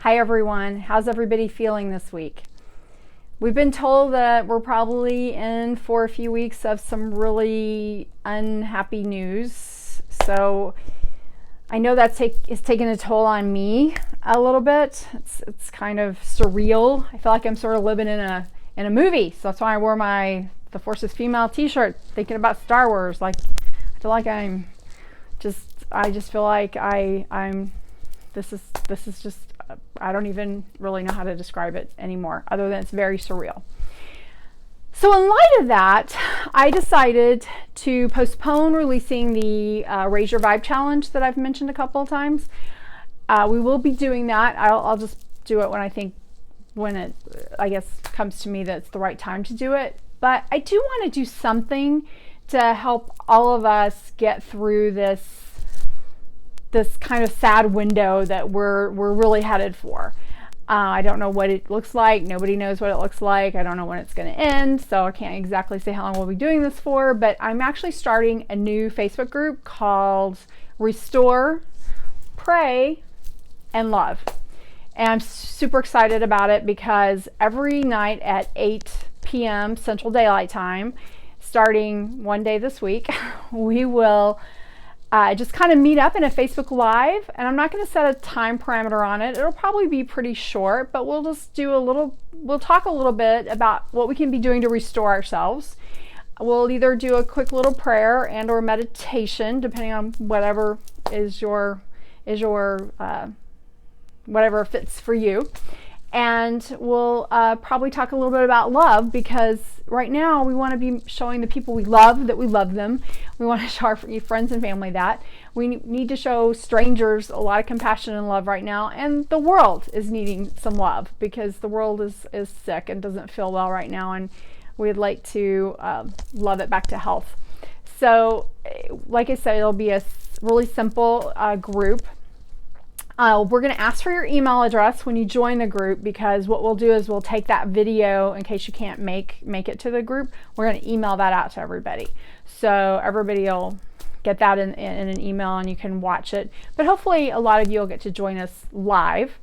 Hi everyone, how's everybody feeling this week? We've been told that we're probably in for a few weeks of some really unhappy news. So I know that's taking a toll on me a little bit. It's kind of surreal. I feel like I'm sort of living in a movie. So that's why I wore my The Force is Female t-shirt, thinking about Star Wars. Like, I feel like I just feel like I'm this is just, I don't even really know how to describe it anymore, other than it's very surreal. So in light of that, I decided to postpone releasing the Raise Your Vibe challenge that I've mentioned a couple of times. We will be doing that. I'll just do it when it, I guess, comes to me that it's the right time to do it. But I do want to do something to help all of us get through this kind of sad window that we're really headed for. I don't know what it looks like. Nobody knows what it looks like. I don't know when it's going to end, so I can't exactly say how long we'll be doing this for, but I'm actually starting a new Facebook group called Restore, Pray, and Love. And I'm super excited about it because every night at 8 p.m. Central Daylight Time, starting one day this week, we will just kind of meet up in a Facebook Live, and I'm not going to set a time parameter on it. It'll probably be pretty short, but we'll just we'll talk a little bit about what we can be doing to restore ourselves. We'll either do a quick little prayer and or meditation, depending on whatever is your whatever fits for you. And we'll probably talk a little bit about love, because right now we want to be showing the people we love that we love them. We want to show our friends and family that. We need to show strangers a lot of compassion and love right now. And the world is needing some love, because the world is sick and doesn't feel well right now. And we'd like to love it back to health. So like I said, it'll be a really simple group. We're going to ask for your email address when you join the group, because what we'll do is we'll take that video, in case you can't make it to the group, we're going to email that out to everybody. So everybody will get that in an email and you can watch it. But hopefully a lot of you will get to join us live,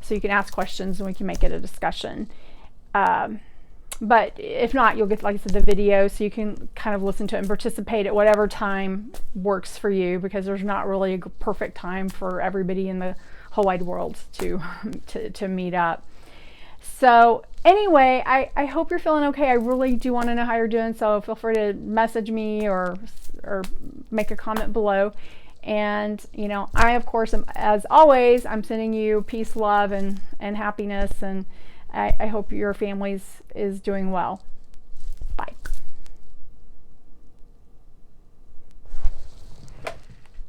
so you can ask questions and we can make it a discussion. But if not, you'll get, like I said, the video, so you can kind of listen to it and participate at whatever time works for you, because there's not really a perfect time for everybody in the whole wide world to meet up. So anyway, I hope you're feeling okay. I really do want to know how you're doing, so feel free to message me or make a comment below. And I, of course, as always, I'm sending you peace, love, and happiness, and I hope your family is doing well.